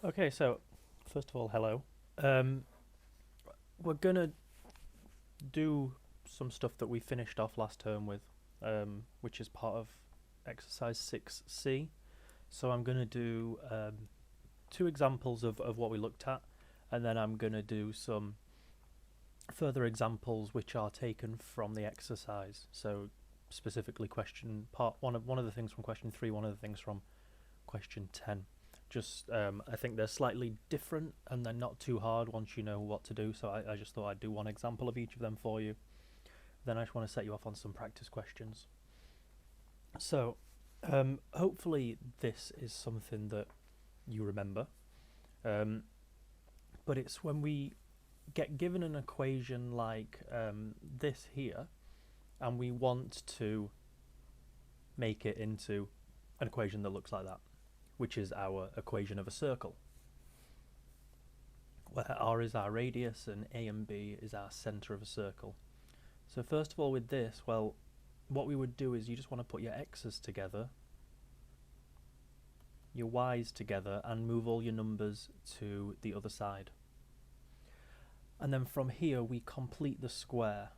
Okay, so first of all, hello. Um, we're gonna do some stuff that we finished off last term with, which is part of exercise 6C. So I'm gonna do two examples of what we looked at, and then I'm gonna do some further examples which are taken from the exercise. So specifically, question part one of the things from question 3, one of the things from question 10. Just I think they're slightly different and they're not too hard once you know what to do. So I just thought I'd do one example of each of them for you. Then I just want to set you off on some practice questions. So hopefully this is something that you remember. Um, but it's when we get given an equation like this here, and we want to make it into an equation that looks like that, which is our equation of a circle, where r is our radius and a and b is our centre of a circle. So first of all with this, well, what we would do is you just want to put your x's together, your y's together, and move all your numbers to the other side. And then from here we complete the square,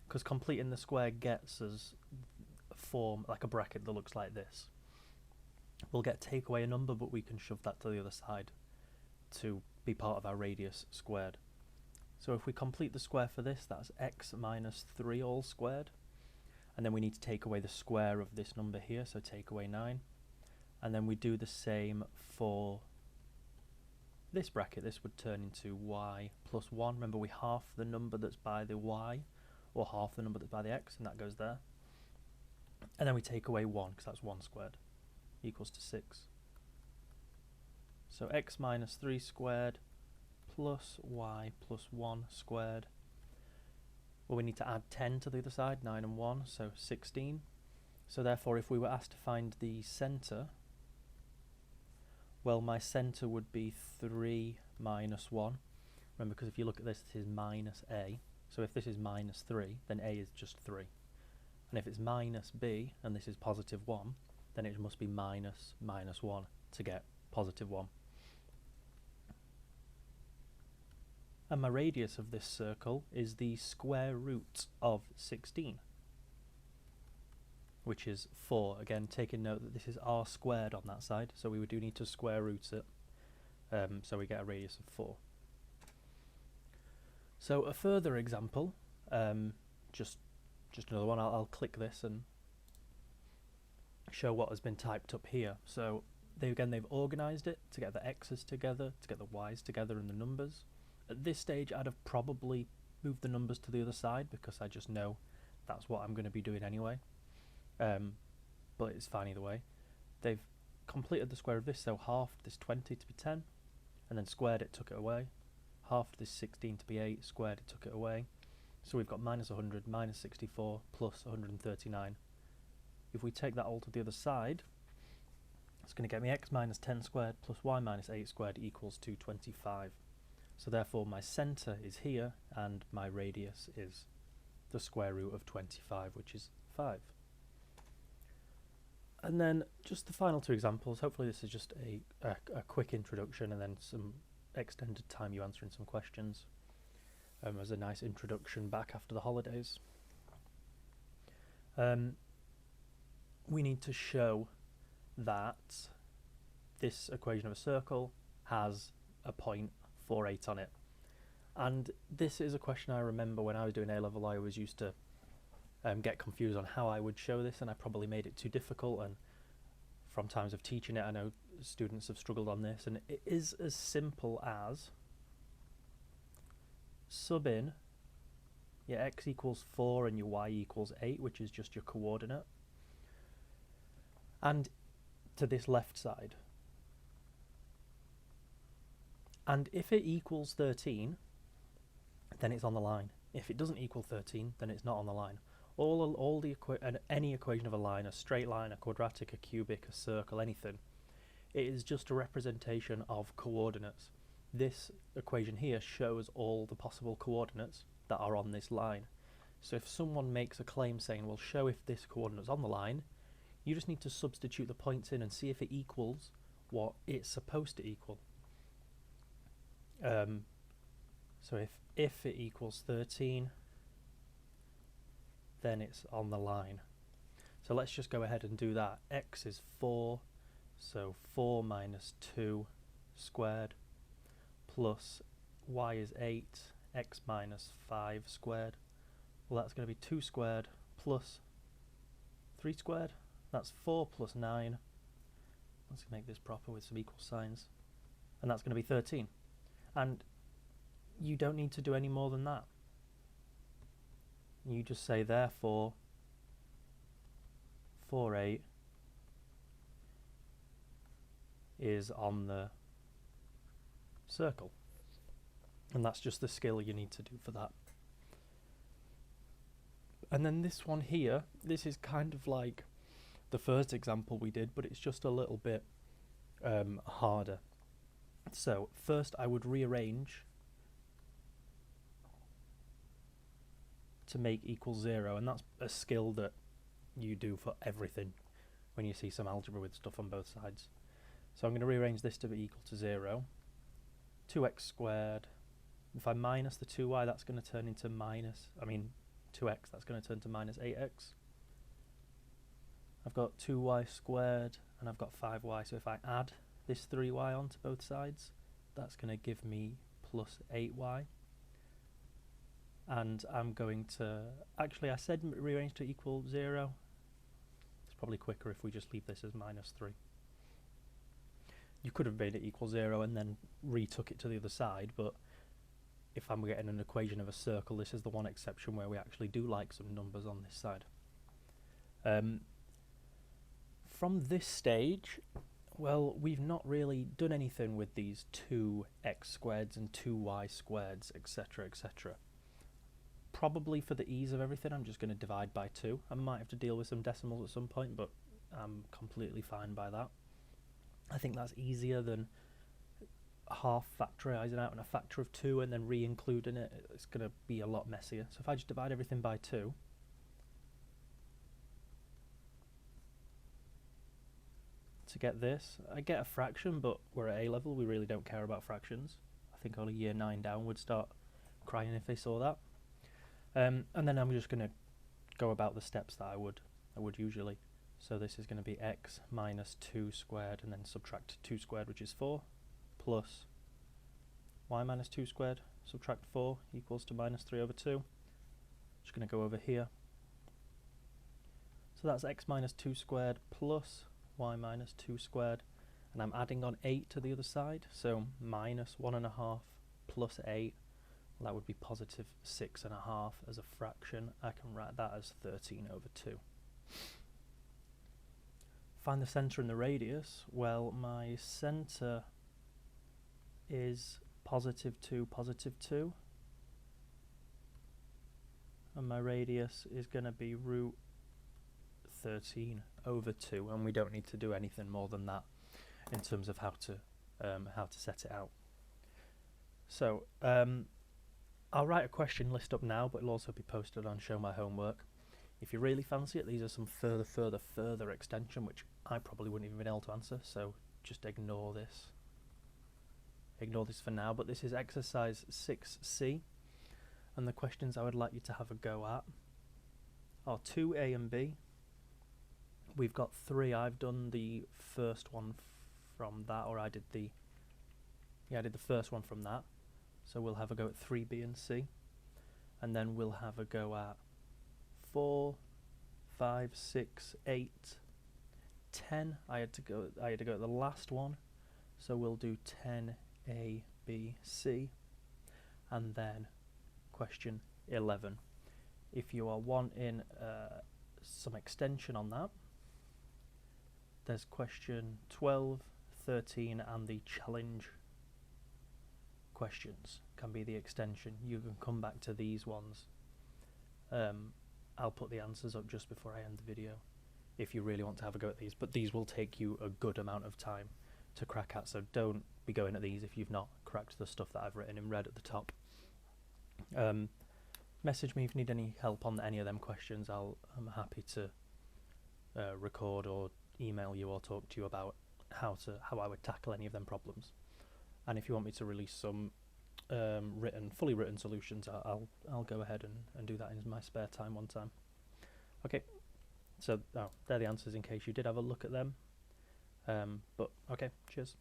because completing the square gets us a form like a bracket that looks like this. We'll get take away a number, but we can shove that to the other side to be part of our radius squared. So if we complete the square for this, that's x minus 3 all squared. And then we need to take away the square of this number here, so take away 9. And then we do the same for this bracket. This would turn into y plus 1. Remember, we half the number that's by the y, or half the number that's by the x, and that goes there. And then we take away 1, because that's 1 squared, equals to 6. So x minus 3 squared plus y plus 1 squared. Well, we need to add 10 to the other side, 9 and 1, so 16. So therefore, if we were asked to find the centre, well, my centre would be 3 minus 1. Remember, because if you look at this, this is minus a. So if this is minus 3, then a is just 3. And if it's minus b, and this is positive 1, then it must be minus minus 1 to get positive 1. And my radius of this circle is the square root of 16, which is 4. Again, taking note that this is r squared on that side, so we do need to square root it, so we get a radius of 4. So a further example, just another one, I'll click this and show what has been typed up here. So they've organised it to get the x's together, to get the y's together and the numbers. At this stage, I'd have probably moved the numbers to the other side because I just know that's what I'm going to be doing anyway. But it's fine either way. They've completed the square of this, so halved this 20 to be 10, and then squared it, took it away. Halved this 16 to be 8, squared it, took it away. So we've got minus 100, minus 64, plus 139. If we take that all to the other side, it's going to get me x minus 10 squared plus y minus 8 squared equals 225. So therefore my centre is here and my radius is the square root of 25, which is 5. And then just the final two examples. Hopefully this is just a quick introduction and then some extended time you answering some questions as a nice introduction back after the holidays. We need to show that this equation of a circle has a point 48 on it. And this is a question I remember when I was doing A-level. I always used to get confused on how I would show this, and I probably made it too difficult, and from times of teaching it I know students have struggled on this, and it is as simple as sub in your x equals 4 and your y equals 8, which is just your coordinate, and to this left side. And if it equals 13, then it's on the line. If it doesn't equal 13, then it's not on the line. Any equation of a line, a straight line, a quadratic, a cubic, a circle, anything, it is just a representation of coordinates. This equation here shows all the possible coordinates that are on this line. So if someone makes a claim saying, well, show if this coordinate's on the line, You just need to substitute the points in and see if it equals what it's supposed to equal. So if it equals 13, then it's on the line. So let's just go ahead and do that. X is 4, so 4 minus 2 squared plus y is 8, x minus 5 squared. Well, that's going to be 2 squared plus 3 squared. That's 4 plus 9. Let's make this proper with some equal signs. And that's going to be 13. And you don't need to do any more than that. You just say, therefore, 4/8 is on the circle. And that's just the skill you need to do for that. And then this one here, this is kind of like the first example we did, but it's just a little bit harder. So first I would rearrange to make equal 0, and that's a skill that you do for everything when you see some algebra with stuff on both sides. So I'm going to rearrange this to be equal to 0. 2x squared. If I minus the 2y, that's going to turn into 2x, that's going to turn to minus 8x. I've got 2y squared and I've got 5y, so if I add this 3y onto both sides, that's going to give me plus 8y. And I'm going to, actually I said rearrange to equal 0. It's probably quicker if we just leave this as minus 3. You could have made it equal 0 and then retook it to the other side, but if I'm getting an equation of a circle, this is the one exception where we actually do like some numbers on this side. From this stage, well, we've not really done anything with these 2x squareds and 2y squareds, etc., etc. Probably for the ease of everything, I'm just going to divide by 2. I might have to deal with some decimals at some point, but I'm completely fine by that. I think that's easier than half factorising out in a factor of 2 and then re-including it. It's going to be a lot messier. So if I just divide everything by 2, to get this, I get a fraction, but we're at A level, we really don't care about fractions. I think only year 9 down would start crying if they saw that. And then I'm just going to go about the steps that I would usually. So this is going to be x minus 2 squared and then subtract 2 squared, which is 4, plus y minus 2 squared, subtract 4 equals to minus 3 over 2. Just going to go over here. So that's x minus 2 squared plus y minus 2 squared, and I'm adding on 8 to the other side, so minus 1.5 plus 8, well, that would be positive 6.5 as a fraction. I can write that as 13 over 2. Find the centre and the radius. Well, my centre is positive 2, positive 2, and my radius is going to be root 13 over 2, and we don't need to do anything more than that in terms of how to set it out. So I'll write a question list up now, but it'll also be posted on Show My Homework. If you really fancy it, these are some further extension, which I probably wouldn't even been able to answer, so just ignore this. Ignore this for now, but this is exercise 6C, and the questions I would like you to have a go at are 2A and B. We've got 3. I've done the first one from that, or I did the first one from that. So we'll have a go at 3B and C, and then we'll have a go at 4, 5, 6, 8, 10. I had to go at the last one, so we'll do 10A, B, C, and then question 11. If you are wanting some extension on that, there's question 12, 13, and the challenge questions can be the extension. You can come back to these ones. I'll put the answers up just before I end the video if you really want to have a go at these, but these will take you a good amount of time to crack at, so don't be going at these if you've not cracked the stuff that I've written in red at the top. Message me if you need any help on any of them questions. I'm happy to record or email you or talk to you about how I would tackle any of them problems. And if you want me to release some fully written solutions, I'll go ahead and do that in my spare time one time. Okay, so they're the answers in case you did have a look at them. But okay, cheers.